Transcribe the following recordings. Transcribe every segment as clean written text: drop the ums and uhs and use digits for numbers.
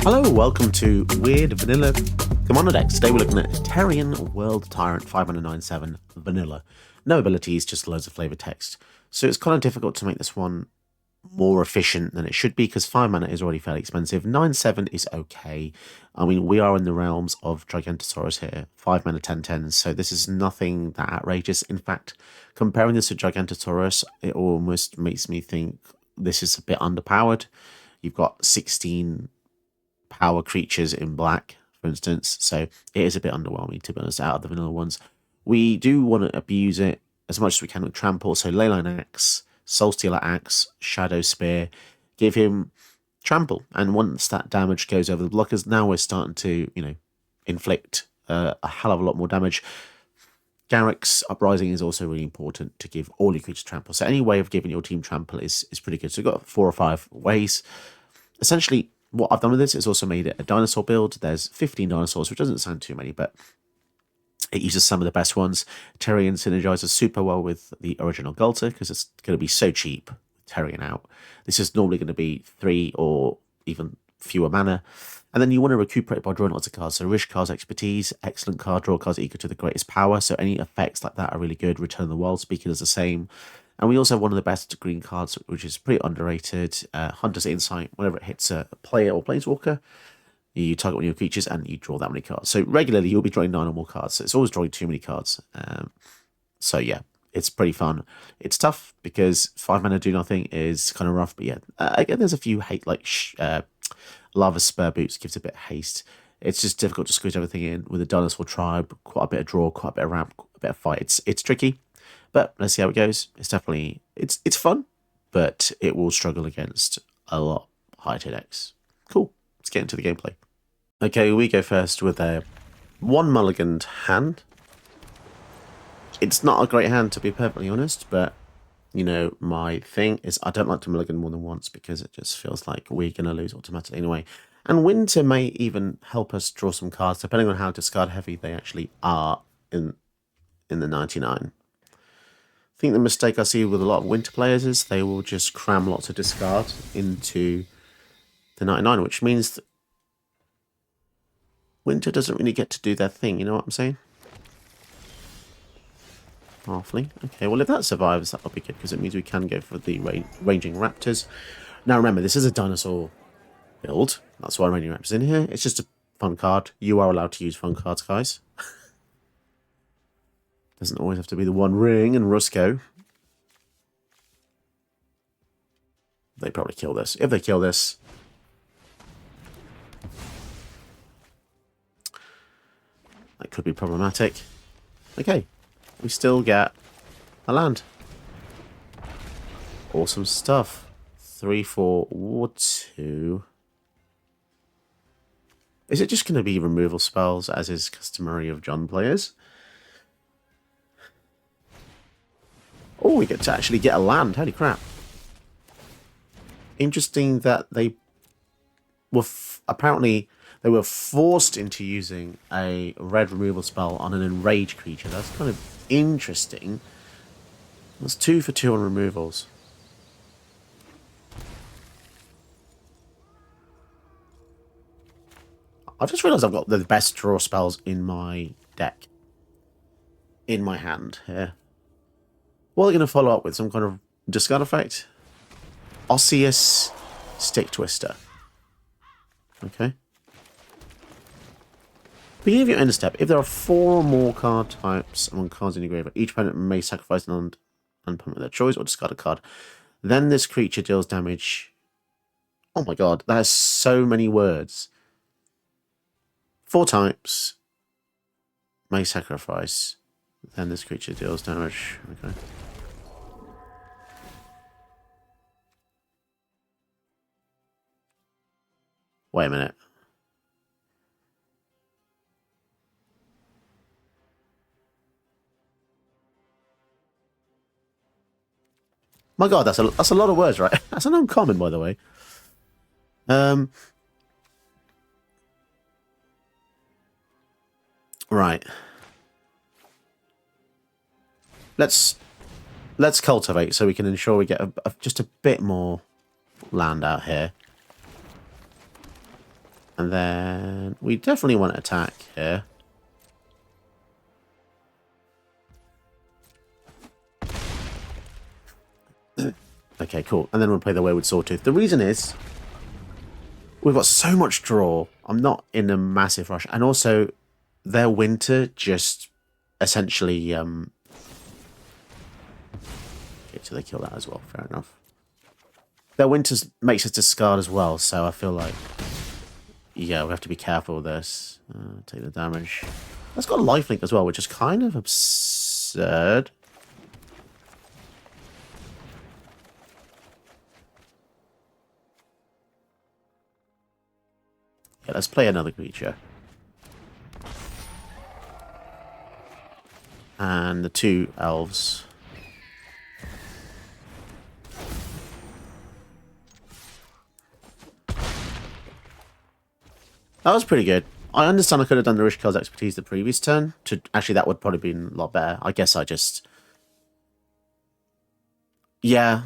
Hello, welcome to Weird Vanilla Commander Decks. Today we're looking at Terrian World Tyrant 5097 Vanilla. No abilities, just loads of flavor text. So it's kind of difficult to make this one more efficient than it should be because 5 mana is already fairly expensive. 9/7 is okay. I mean, we are in the realms of Gigantosaurus here. 5 mana 10/10, so this is nothing that outrageous. In fact, comparing this to Gigantosaurus, it almost makes me think this is a bit underpowered. You've got 16 power creatures in black, for instance, so it is a bit underwhelming, to be honest, out of the vanilla ones. We do want to abuse it as much as we can with Trample, so Leyline Axe, Soulstealer Axe, Shadow Spear, give him Trample, and once that damage goes over the blockers, now we're starting to, inflict a hell of a lot more damage. Garrick's Uprising is also really important to give all your creatures Trample, so any way of giving your team Trample is pretty good. So we've got 4 or 5 ways. Essentially, what I've done with this is also made it a dinosaur build. There's 15 dinosaurs, which doesn't sound too many, but it uses some of the best ones. Terrian synergizes super well with the original Gulter because it's going to be so cheap with Terrian out. This is normally going to be 3 or even fewer mana. And then you want to recuperate by drawing lots of cards. So Rishkar's Expertise, excellent card, draw cards equal to the greatest power. So any effects like that are really good. Return of the Wild Speaker does the same. And we also have one of the best green cards, which is pretty underrated. Hunter's Insight. Whenever it hits a player or planeswalker, you target one of your creatures and you draw that many cards. So regularly you'll be drawing 9 or more cards. So it's always drawing too many cards. So yeah, it's pretty fun. It's tough because 5 mana do nothing is kind of rough. But yeah, again, there's a few hate, like Lava Spur Boots gives a bit of haste. It's just difficult to squeeze everything in with a Dinosaur Tribe. Quite a bit of draw, quite a bit of ramp, a bit of fight. It's tricky. But let's see how it goes. It's definitely, it's fun, but it will struggle against a lot higher tier decks. Cool. Let's get into the gameplay. Okay, we go first with a 1 mulliganed hand. It's not a great hand, to be perfectly honest, but, my thing is I don't like to mulligan more than once because it just feels like we're going to lose automatically anyway. And Winter may even help us draw some cards, depending on how discard heavy they actually are in the 99. I think the mistake I see with a lot of Winter players is they will just cram lots of discard into the 99, which means that Winter doesn't really get to do their thing, you know what I'm saying? Halfling. Okay, well if that survives, that'll be good, because it means we can go for the Ranging Raptors. Now remember, this is a dinosaur build. That's why Ranging Raptors in here. It's just a fun card. You are allowed to use fun cards, guys. Doesn't always have to be the One Ring and Rusko. They probably kill this. If they kill this, that could be problematic. Okay, we still get a land. Awesome stuff. 3/4 Ward 2. Is it just going to be removal spells, as is customary of John players? Oh, we get to actually get a land. Holy crap. Interesting that they were apparently they were forced into using a red removal spell on an enraged creature. That's kind of interesting. That's 2 for 2 on removals. I've just realised I've got the best draw spells in my deck. In my hand here. What are they going to follow up with? Some kind of discard effect? Osseous Stick Twister. Okay. Beginning of your end step, if there are 4 or more card types among cards in your graveyard, each opponent may sacrifice an unpermanent of their choice or discard a card. Then this creature deals damage. Oh my god, that has so many words. 4 types may sacrifice. Then this creature deals damage. Okay. Wait a minute. My god, that's a lot of words, right? That's an uncommon, by the way. Right. Let's cultivate so we can ensure we get just a bit more land out here. And then we definitely want to attack here. Okay, cool. And then we'll play the Wayward Sawtooth. The reason is we've got so much draw. I'm not in a massive rush. And also, their winter just essentially... Okay, so they kill that as well. Fair enough. Their winter makes us discard as well, so I feel like... Yeah, we have to be careful with this. Take the damage. That's got a lifelink as well, which is kind of absurd. Yeah, let's play another creature. And the 2 elves. That was pretty good. I understand I could have done the Rishkel's expertise the previous turn. Actually, that would probably been a lot better. I guess I just... Yeah,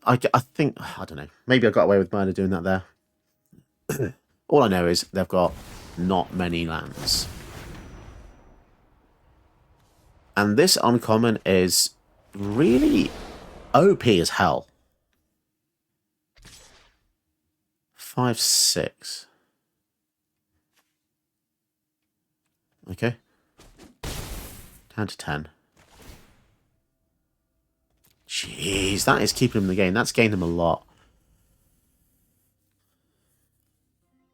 I think... I don't know. Maybe I got away with murder doing that there. All I know is they've got not many lands. And this uncommon is really OP as hell. 5/6. Okay. Down to 10. Jeez, that is keeping him in the game. That's gained him a lot.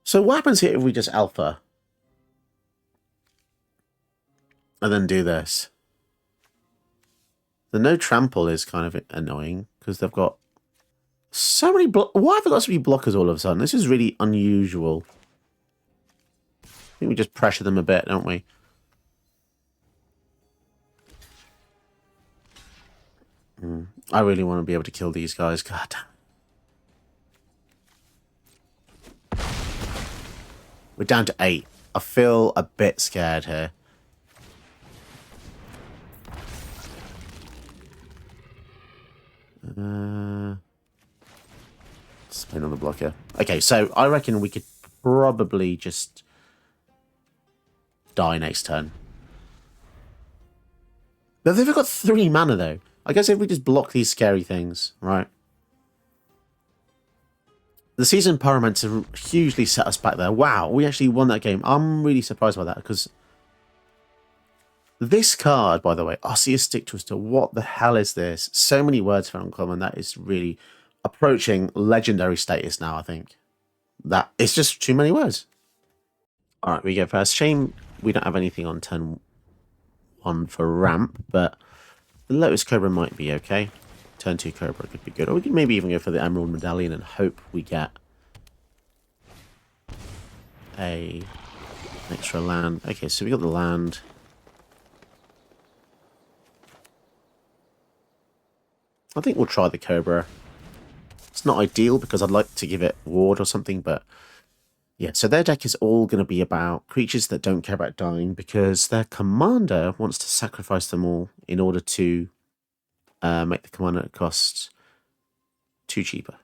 So what happens here if we just alpha? And then do this? The no trample is kind of annoying because they've got so many why have they got so many blockers all of a sudden? This is really unusual. I think we just pressure them a bit, don't we? I really want to be able to kill these guys. God damn. We're down to 8. I feel a bit scared here. Spin on the blocker. Okay, so I reckon we could probably just die next turn. But they've got 3 mana though. I guess if we just block these scary things, right? The season Pyromancer hugely set us back there. Wow, we actually won that game. I'm really surprised by that because this card, by the way, Arceus Stick Twister, what the hell is this? So many words for uncommon. That is really approaching legendary status now, I think. That it's just too many words. All right, we go first. Shame we don't have anything on turn 1 for ramp, but the Lotus Cobra might be okay. Turn 2 Cobra could be good. Or we could maybe even go for the Emerald Medallion and hope we get an extra land. Okay, so we got the land. I think we'll try the Cobra. It's not ideal because I'd like to give it ward or something, but yeah, so their deck is all going to be about creatures that don't care about dying because their commander wants to sacrifice them all in order to make the commander cost 2 cheaper.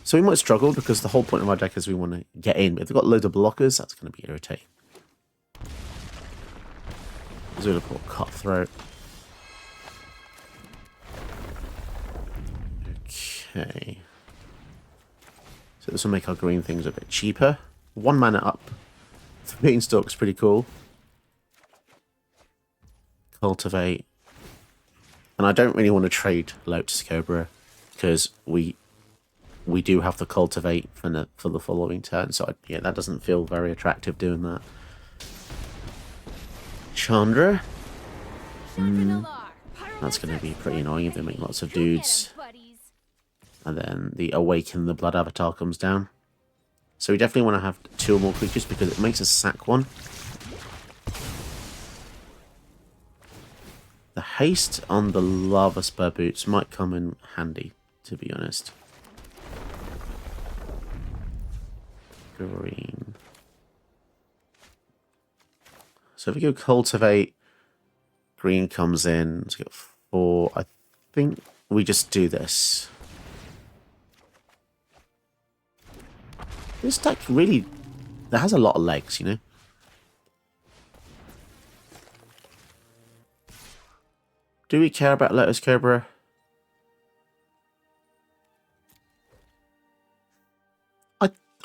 So we might struggle because the whole point of our deck is we want to get in. But if they've got loads of blockers, that's going to be irritating. Zulaport Cutthroat. Okay. So this will make our green things a bit cheaper. 1 mana up. The Beanstalk's pretty cool. Cultivate. And I don't really want to trade Lotus Cobra because we do have to cultivate for the following turn. So yeah, that doesn't feel very attractive doing that. Chandra. That's going to be pretty annoying if they make lots of dudes. And then the Awaken the Blood Avatar comes down. So we definitely want to have 2 or more creatures because it makes us sack 1. The haste on the Lava Spur Boots might come in handy, to be honest. Green. So if we go Cultivate, green comes in. Let's get 4. I think we just do this. This deck really... That has a lot of legs, you know? Do we care about Lotus Cobra?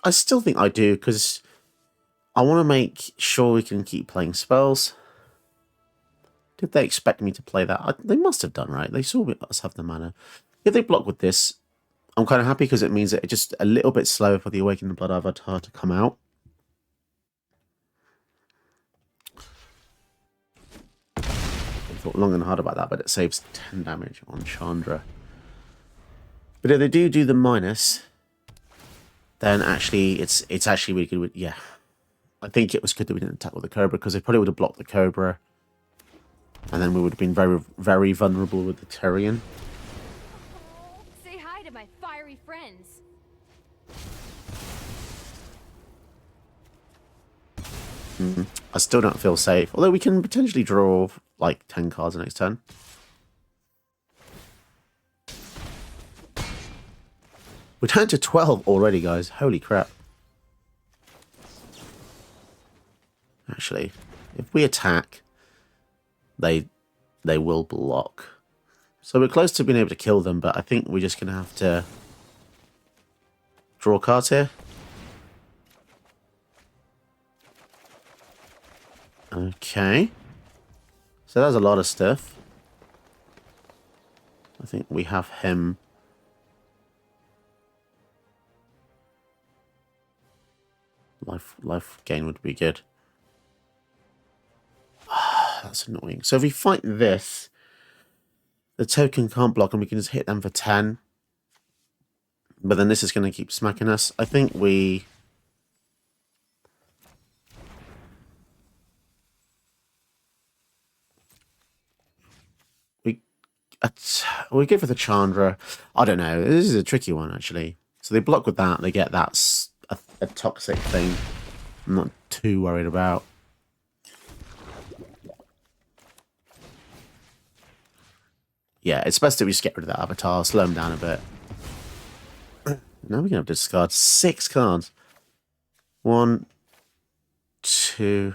I still think I do, because I want to make sure we can keep playing spells. Did they expect me to play that? They must have done, right? They saw us have the mana. If they block with this, I'm kind of happy, because it means that it's just a little bit slower for the Awaken the Blood Avatar to come out. I thought long and hard about that, but it saves 10 damage on Chandra. But if they do the minus... then actually, it's actually really good. Yeah, I think it was good that we didn't attack with the Cobra, because they probably would have blocked the Cobra, and then we would have been very, very vulnerable with the Terrian. Say hi to my fiery friends. I still don't feel safe, although we can potentially draw like 10 cards the next turn. We're down to 12 already, guys. Holy crap. Actually, if we attack, they will block. So we're close to being able to kill them, but I think we're just going to have to draw cards here. Okay. So that's a lot of stuff. I think we have him... Life gain would be good. That's annoying. So if we fight this, the token can't block and we can just hit them for 10. But then this is going to keep smacking us. I think we... We go for the Chandra. I don't know. This is a tricky one, actually. So they block with that. They get that... A toxic thing I'm not too worried about. Yeah, it's best that we just get rid of that avatar, slow him down a bit. Now we're going to have to discard 6 cards. 1, 2,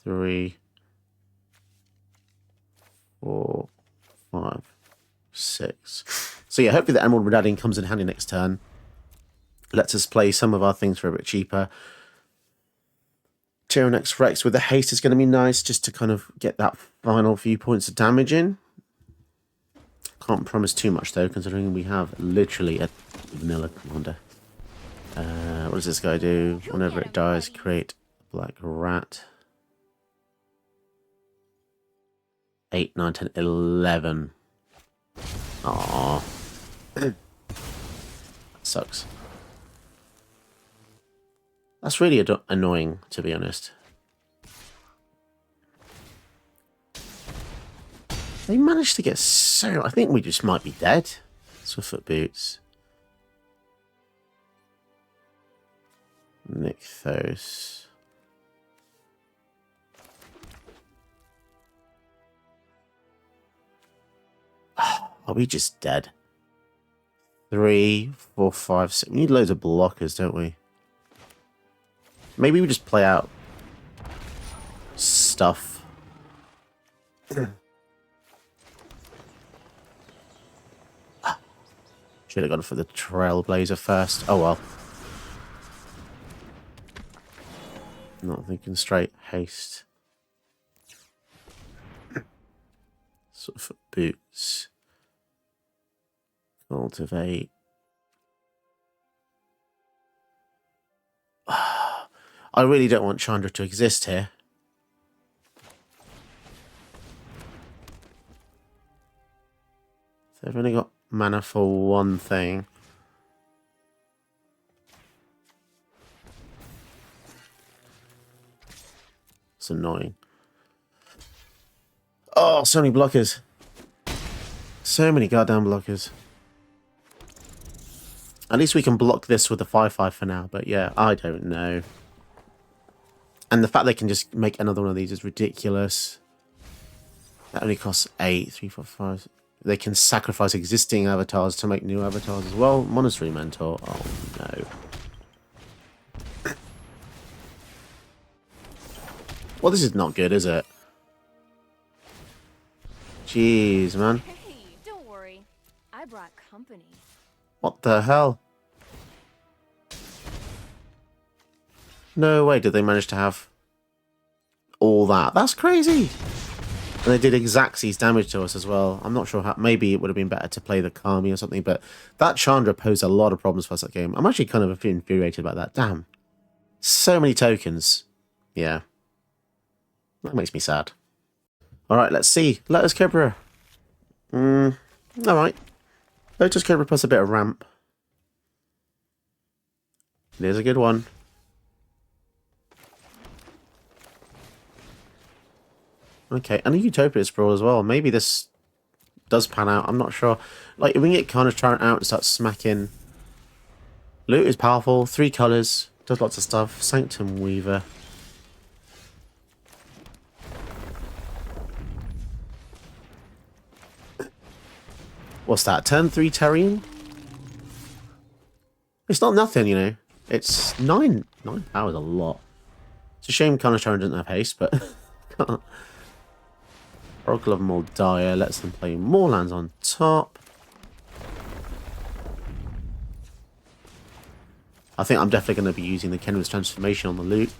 3, 4, 5, 6. So yeah, hopefully the Emerald Medallion comes in handy next turn. Lets us play some of our things for a bit cheaper. Tyrann X Rex with the haste is going to be nice, just to kind of get that final few points of damage in. Can't promise too much though, considering we have literally a vanilla commander. What does this guy do? Whenever it dies, create a black rat. 8, 9, 10, 11. Aww. That sucks. That's really annoying, to be honest. They managed to get so... I think we just might be dead. Swiftfoot Boots. Nykthos. Are we just dead? 3, 4, 5, 6. We need loads of blockers, don't we? Maybe we just play out stuff. Should have gone for the Trailblazer first. Oh well. Not thinking straight. Haste. Sort of boots. Cultivate. I really don't want Chandra to exist here. So I've only got mana for one thing. It's annoying. Oh, so many blockers. So many goddamn blockers. At least we can block this with the 5/5 for now, but yeah, I don't know. And the fact they can just make another one of these is ridiculous. That only costs 8, 3, 4, 5. They can sacrifice existing avatars to make new avatars as well. Monastery Mentor. Oh no. Well, this is not good, is it? Jeez, man. Hey, don't worry. I brought company. What the hell? No way did they manage to have all that. That's crazy. And they did exactsies damage to us as well. I'm not sure how. Maybe it would have been better to play the Kami or something, but that Chandra posed a lot of problems for us that game. I'm actually kind of infuriated about that. Damn. So many tokens. Yeah. That makes me sad. Alright, let's see. Lotus Cobra. Alright. Lotus Cobra plus a bit of ramp. It is a good one. Okay, and a Utopia Sprawl as well. Maybe this does pan out. I'm not sure. Like, if we can get kind of Tyrant out and start smacking. Loot is powerful. 3 colours. Does lots of stuff. Sanctum Weaver. What's that? Turn 3 Terrian? It's not nothing, you know. It's 9 power is a lot. It's a shame Connor Tyrant doesn't have haste, but Oracle of Moldiah lets them play more lands on top. I think I'm definitely going to be using the Kenra's transformation on the loot.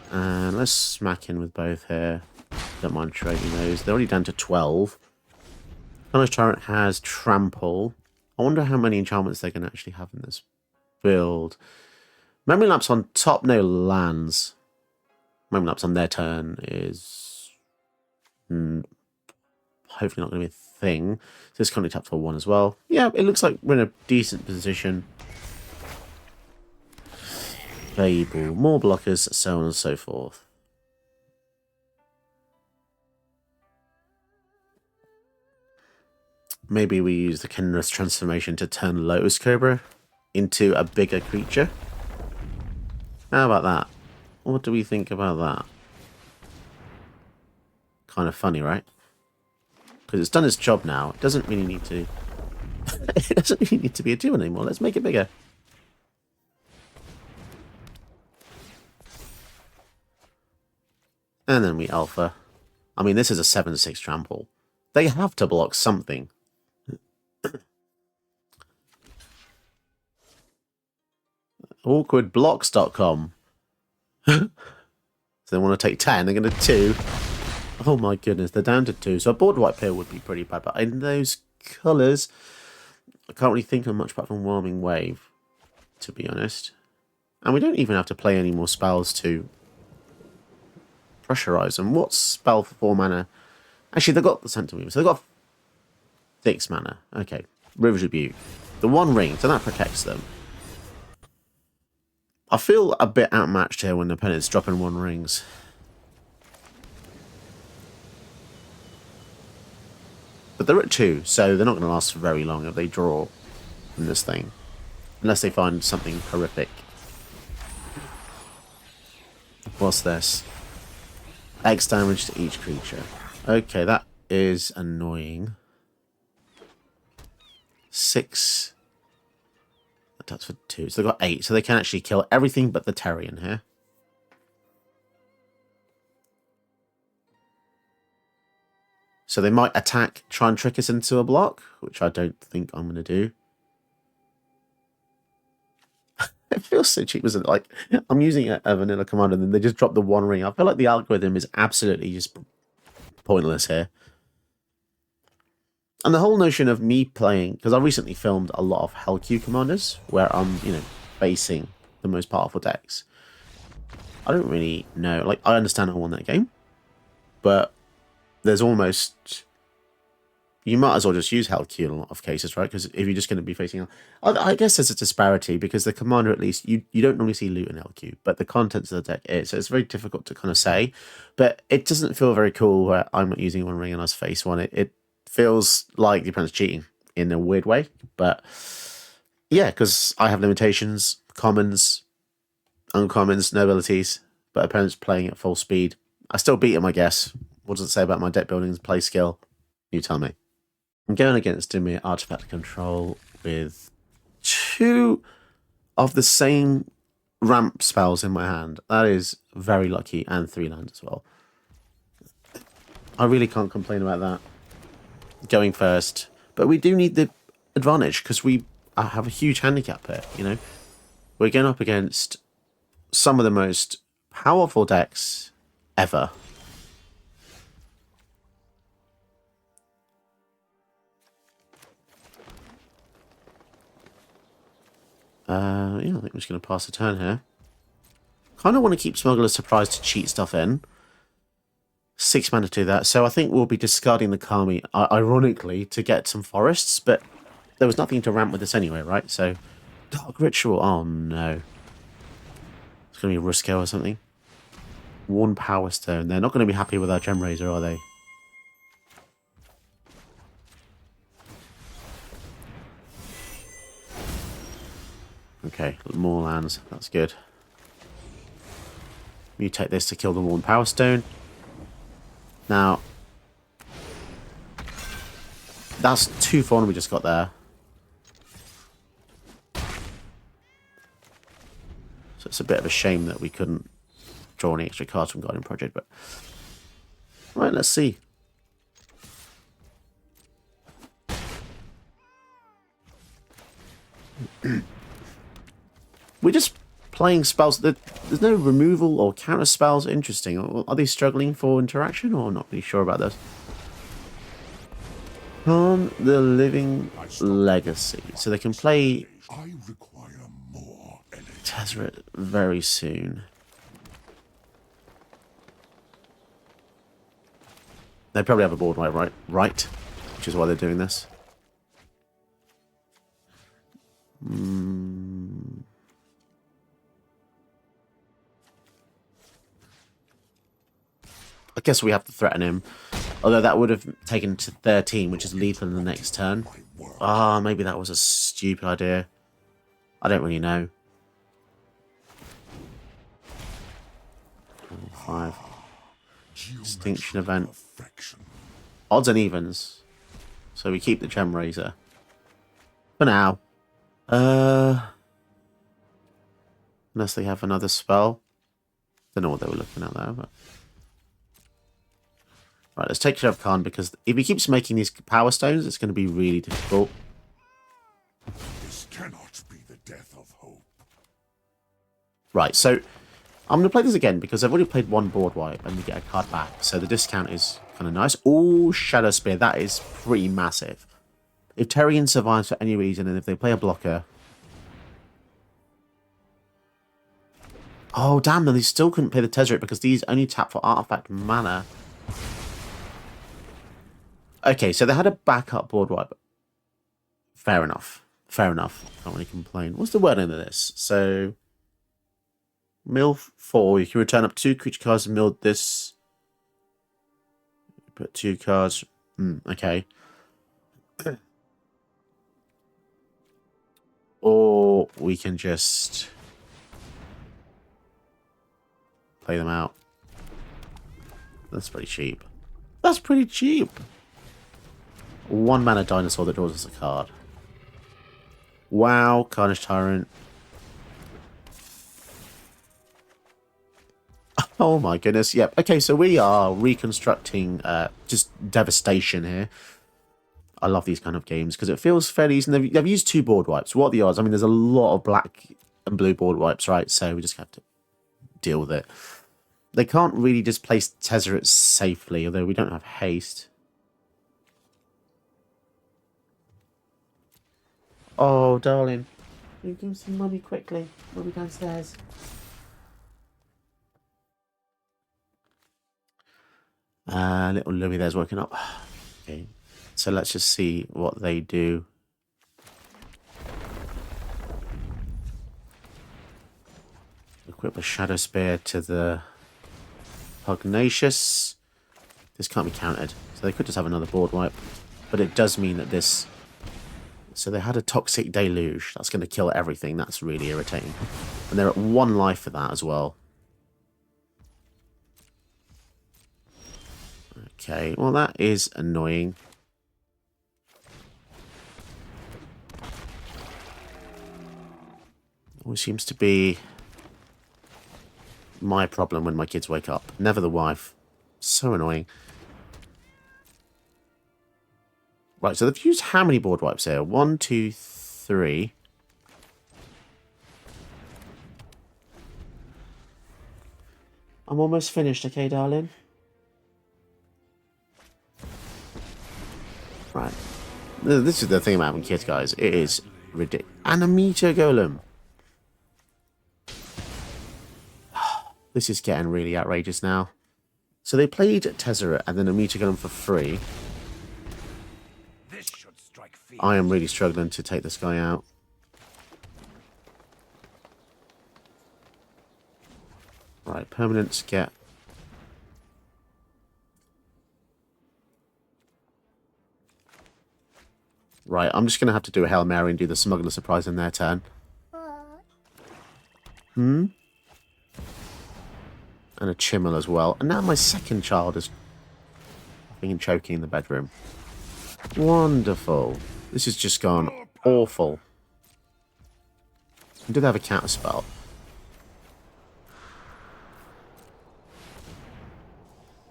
And let's smack in with both here. Don't mind trading those. They're already down to 12. Connor Tyrant has Trample. I wonder how many enchantments they can actually have in this build. Memory Lapse on top, no lands. Memory Lapse on their turn is hopefully not going to be a thing. So it's currently tapped for 1 as well. Yeah, it looks like we're in a decent position. Fable, more blockers, so on and so forth. Maybe we use the Kenra's transformation to turn Lotus Cobra into a bigger creature. How about that? What do we think about that? Kind of funny, right? Because it's done its job now. It doesn't really need to... it doesn't really need to be a 2 anymore. Let's make it bigger. And then we alpha. I mean, this is a 7-6 trample. They have to block something. Awkwardblocks.com. So they want to take 10, they're going to 2. Oh my goodness, they're down to 2. So a board wipe here would be pretty bad, but in those colours, I can't really think of much apart from Warming Wave, to be honest. And we don't even have to play any more spells to pressurize them. What spell for 4 mana? Actually, they've got the Sanctum Weaver, so they've got 6 mana. Okay, River's Rebuke. The 1 ring, so that protects them. I feel a bit outmatched here when the opponent's dropping 1 rings. But they're at 2, so they're not going to last for very long if they draw in this thing. Unless they find something horrific. What's this? X damage to each creature. Okay, that is annoying. 6... That's for 2. So they've got 8. So they can actually kill everything but the Terrian here. So they might attack, try and trick us into a block, which I don't think I'm going to do. It feels so cheap, isn't it? Like, I'm using a vanilla command and then they just drop the 1 ring. I feel like the algorithm is absolutely just pointless here. And the whole notion of me playing, because I recently filmed a lot of Hell Q commanders, where I'm, you know, facing the most powerful decks. I don't really know. Like, I understand I won that game, but there's almost... You might as well just use Hell Q in a lot of cases, right? Because if you're just going to be facing... I guess there's a disparity, because the commander, at least, you don't normally see loot in LQ, but the contents of the deck is. So it's very difficult to kind of say. But it doesn't feel very cool where I'm not using 1 ring and I face 1. It feels like the opponent's cheating in a weird way. But yeah, because I have limitations, commons, uncommons, no abilities, but opponent's playing at full speed. I still beat him, I guess. What does it say about my deck building and play skill? You tell me. I'm going against Dimir Artifact Control with 2 of the same ramp spells in my hand. That is very lucky, and 3 lands as well. I really can't complain about that. Going first. But we do need the advantage, because we have a huge handicap here, you know? We're going up against some of the most powerful decks ever. Yeah, I think we're just going to pass the turn here. Kind of want to keep Smuggler's Surprise to cheat stuff in. 6 mana to do that. So I think we'll be discarding the Kami, ironically, to get some forests. But there was nothing to ramp with this anyway, right? So, Dark Ritual. Oh, no. It's going to be Rusko or something. Worn Power Stone. They're not going to be happy with our Gem Razor, are they? Okay, more lands. That's good. Mutate this to kill the Worn Power Stone. Now, that's 2 fauna we just got there. So it's a bit of a shame that we couldn't draw any extra cards from Guardian Project, but... Right, let's see. We're just playing spells. There's no removal or counter spells. Interesting. Are they struggling for interaction, or not really sure about this? On the Living Legacy. So they can play Tezzeret very soon. They probably have a board wipe, right? Which is why they're doing this. I guess we have to threaten him. Although that would have taken to 13, which is lethal in the next turn. Ah, maybe that was a stupid idea. I don't really know. 5. Extinction event. Odds and evens. So we keep the Gem Razor. For now. Unless they have another spell. Don't know what they were looking at there, but... Right, let's take Sheriff Khan, because if he keeps making these Power Stones, it's going to be really difficult. This cannot be the death of hope. Right, so I'm going to play this again, because I've already played 1 board wipe, and we get a card back. So the discount is kind of nice. Oh, Shadow Spear, that is pretty massive. If Terrian survives for any reason, and if they play a blocker... Oh, damn, they still couldn't play the Tezzeret, because these only tap for artifact mana. Okay, so they had a backup board wipe. Fair enough. Fair enough. Can't really complain. What's the word into this? So, mill 4. You can return up 2 creature cards and mill this. Put 2 cards. Okay. Or we can just play them out. That's pretty cheap. That's pretty cheap. 1 mana dinosaur that draws us a card. Wow, Carnage Tyrant. Oh my goodness, yep. Okay, so we are reconstructing just devastation here. I love these kind of games because it feels fairly easy. They've used 2 board wipes. What are the odds? I mean, there's a lot of black and blue board wipes, right? So we just have to deal with it. They can't really just place Tezzeret safely, although we don't have haste. Oh, darling. Can you give some money quickly? We'll be downstairs. Little Louis there's working up. Okay. So let's just see what they do. Equip a Shadow Spear to the Pugnacious. This can't be countered. So they could just have another board wipe. But it does mean that this... So they had a Toxic Deluge. That's going to kill everything. That's really irritating. And they're at 1 life for that as well. Okay, well that is annoying. Always seems to be my problem when my kids wake up. Never the wife. So annoying. Right, so they've used how many board wipes here? 1, 2, 3. I'm almost finished, okay, darling? Right. This is the thing about having kids, guys. It is ridiculous. And a meter golem. This is getting really outrageous now. So they played Tezzeret and then a meter golem for free. This should strike fear. I am really struggling to take this guy out. Right, permanents get... Right, I'm just going to have to do a Hail Mary and do the Smuggler Surprise in their turn. Hmm? And a Chimmel as well. And now my second child is being choking in the bedroom. Wonderful. This has just gone awful. Do they have a counter spell?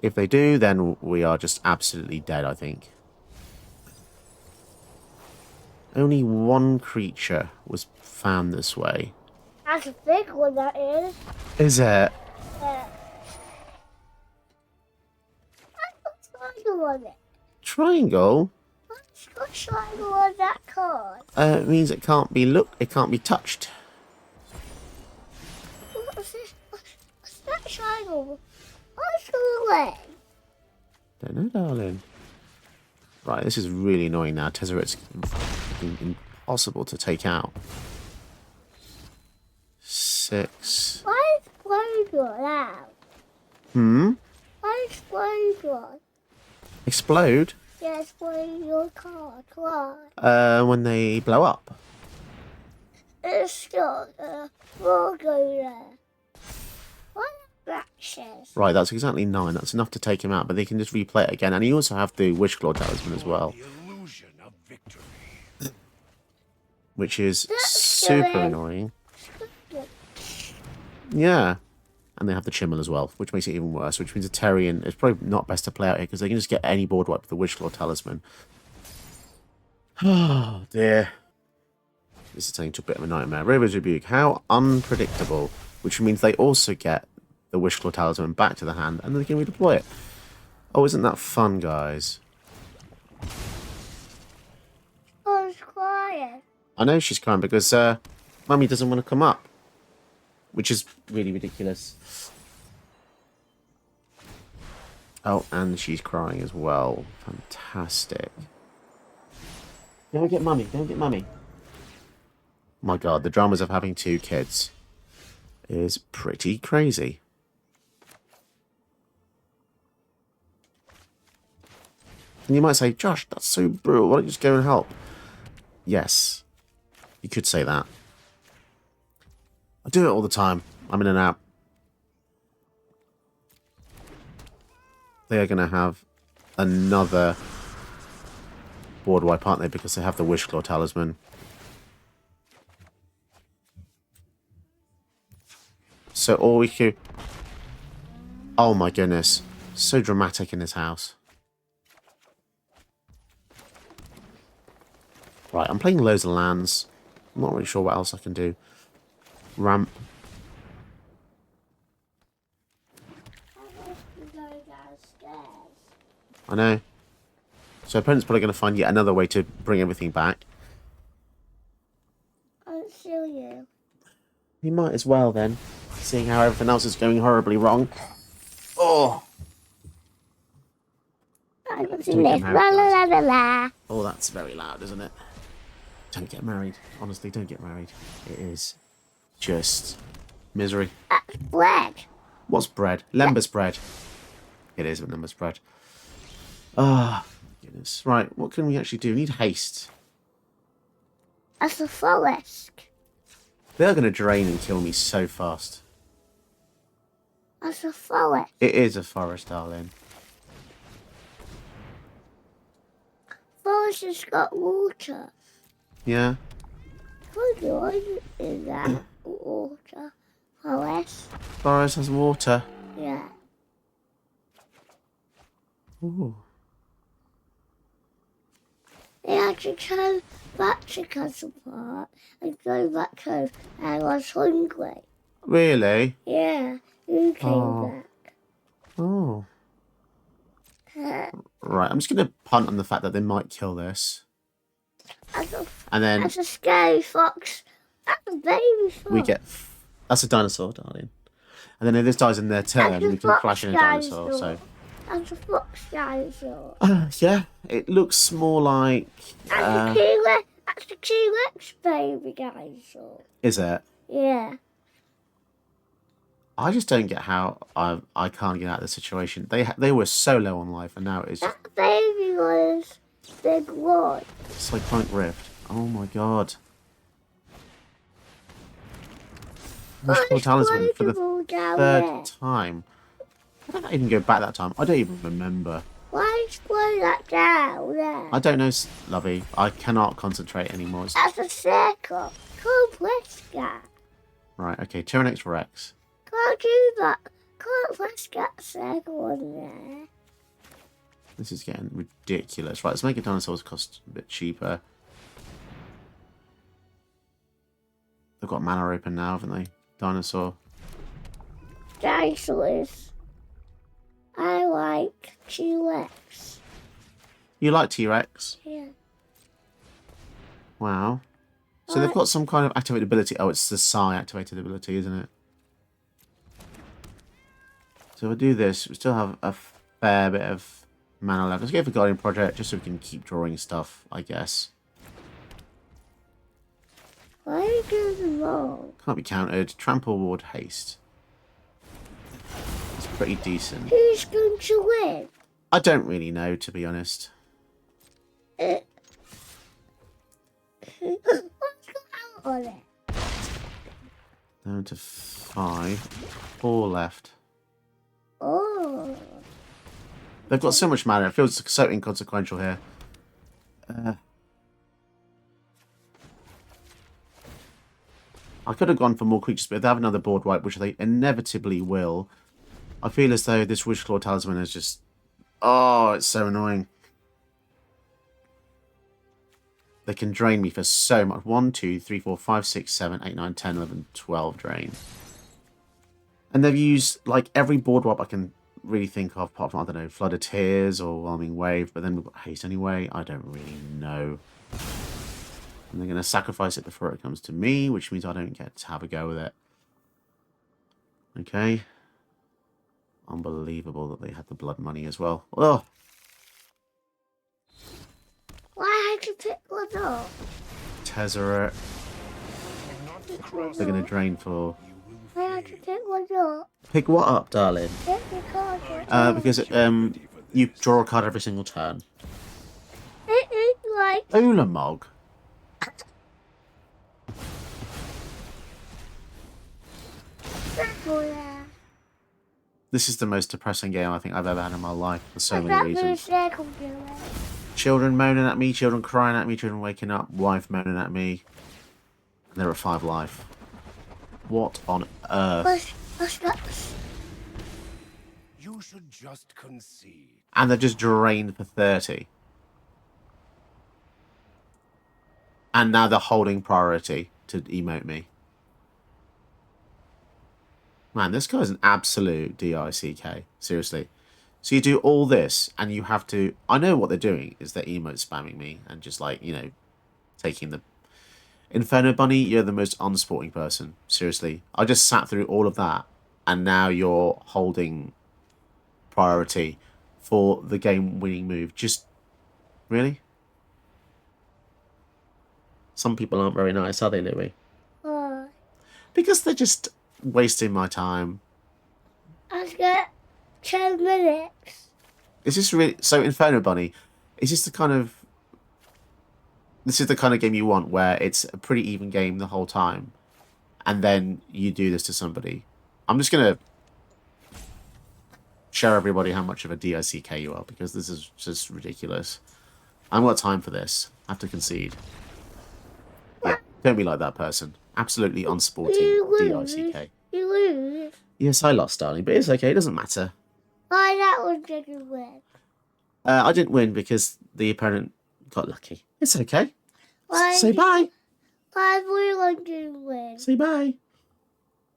If they do, then we are just absolutely dead, I think. Only one creature was found this way. That's a big one, that is. Is it? Yeah. I got triangle on it. Triangle? What's got triangle on that card? It means it can't be looked, it can't be touched. What's this? What's that triangle? What's the way? Don't know, darling. Right, this is really annoying now. Tezzeret's impossible to take out. 6. Why is Squirtle out? Hmm? Why is Squirtle? Explode? Yeah, Squirtle your card. Why? When they blow up. It's got a logo there. Why fractures? Right, that's exactly 9. That's enough to take him out, but they can just replay it again. And you also have the Wishclaw Talisman as well, The illusion of victory. which is That's super silly. annoying. Yeah. And they have the Chimmel as well, which makes it even worse, which means a Terrian is probably not best to play out here because they can just get any board wipe with the Wishclaw Talisman. Oh, dear. This is turning to a bit of a nightmare. River's Rebuke. How unpredictable. Which means they also get the Wishclaw Talisman back to the hand and they can redeploy it. Oh, isn't that fun, guys? Oh, it's quiet. I know she's crying because Mummy doesn't want to come up. Which is really ridiculous. Oh, and she's crying as well. Fantastic. Go get Mummy. Go get Mummy. My God, the dramas of having 2 kids is pretty crazy. And you might say, Josh, that's so brutal. Why don't you just go and help? Yes, you could say that. I do it all the time. I'm in and out. They are going to have another board wipe, aren't they? Because they have the Wishclaw Talisman. So all we could... Oh my goodness. So dramatic in this house. Right, I'm playing loads of lands. I'm not really sure what else I can do. Ramp. I know. So opponent's probably going to find yet another way to bring everything back. I'll show you. He might as well then, seeing how everything else is going horribly wrong. Oh! I can see Don't get this. married, La la guys. la la la. Oh, that's very loud, isn't it? Don't get married. Honestly, don't get married. It is just misery. That's bread. What's bread? Lember's bread. It is Lember's bread. Ah, goodness. Right, what can we actually do? We need haste. That's a forest. They're going to drain and kill me so fast. That's a forest. It is a forest, darling. Forest has got water. Yeah? How do I do that? Water. Forest. Forest has water. Yeah. Ooh. They had to turn back to Castle Park and go back home. I was hungry. Really? Yeah, you came Oh. Oh. back. Right, I'm just going to punt on the fact that they might kill this. And then That's a scary fox. That's a baby fox. we get... That's a dinosaur, darling. And then if this dies in their turn, That's a we can fox flash in a dinosaur. So, That's a fox dinosaur. yeah, it looks more like... That's a T-Rex. That's a T-Rex baby dinosaur. Is it? Yeah. I just don't get how I can't get out of the situation. They were so low on life, and now it's just That baby was big one. Cyclonic Rift. Oh my god. Wishful Talisman for the Explodable down third there. time. How did I even go back that time? I don't even remember. Why explode that down there? I don't know, Lovey. I cannot concentrate anymore. That's a circle. Can't press that. Right, okay. Tyrannex Rex. Can't do that. Can't press that circle on there. This is getting ridiculous. Right, let's make a dinosaurs cost a bit cheaper. They've got mana open now, haven't they? Dinosaur. Dinosaurs. I like T-Rex. You like T-Rex? Yeah. Wow. So they've got some kind of activated ability. Oh, it's the Psi activated ability, isn't it? So if I do this, we still have a fair bit of mana left. Let's go for Guardian Project, just so we can keep drawing stuff, I guess. Why are you doing them wrong? Can't be countered. Trample Ward Haste. It's pretty decent. Who's going to win? I don't really know, to be honest. What's got out on it? Down to 5. 4 left. Oh. They've got so much mana. It feels so inconsequential here. I could have gone for more creatures, but if they have another board wipe, which they inevitably will, I feel as though this Witchclaw Talisman is just... Oh, it's so annoying. They can drain me for so much. 1, 2, 3, 4, 5, 6, 7, 8, 9, 10, 11, 12 drain. And they've used, like, every board wipe I can really think of, apart from, I don't know, Flood of Tears or Whelming Wave, but then we've got Haste anyway. I don't really know. And they're going to sacrifice it before it comes to me, which means I don't get to have a go with it. Okay. Unbelievable that they had the blood money as well. Oh, Why had you pick one up? Tezzeret. They're going to drain for... Why had you pick one up? Pick what up, darling? Pick the card. Because you draw a card every single turn. It like Ulamog. circle there. This is the most depressing game I think I've ever had in my life for so What's many that blue reasons. circle doing? Children moaning at me, children crying at me, children waking up, wife moaning at me. And they're at 5 life. What on earth? What's that? You should just concede. And they're just drained for 30. And now they're holding priority to emote me. Man, this guy's an absolute DICK. Seriously. So you do all this, and you have to... I know what they're doing is they're emote spamming me and just, like, you know, taking the... Inferno Bunny, you're the most unsporting person. Seriously. I just sat through all of that, and now you're holding priority for the game-winning move. Just... Really? Some people aren't very nice, are they, Louis? Oh, Because they're just wasting my time. I've got 10 minutes. Is this really... So, Inferno Bunny, is this the kind of... This is the kind of game you want, where it's a pretty even game the whole time, and then you do this to somebody. I'm just going to show everybody how much of a DICK you are, because this is just ridiculous. I haven't got time for this. I have to concede. Yeah, don't be like that person. Absolutely unsporting You lose. DICK. You Yes, I lost, darling, but it's okay. It doesn't matter. Why that one didn't win? I didn't win because the opponent got lucky. It's okay. Why Say bye. Why we want to win? Say bye.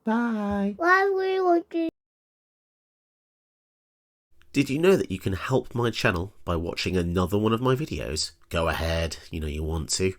Bye. Why we want to? Did you know that you can help my channel by watching another one of my videos? Go ahead, you know you want to.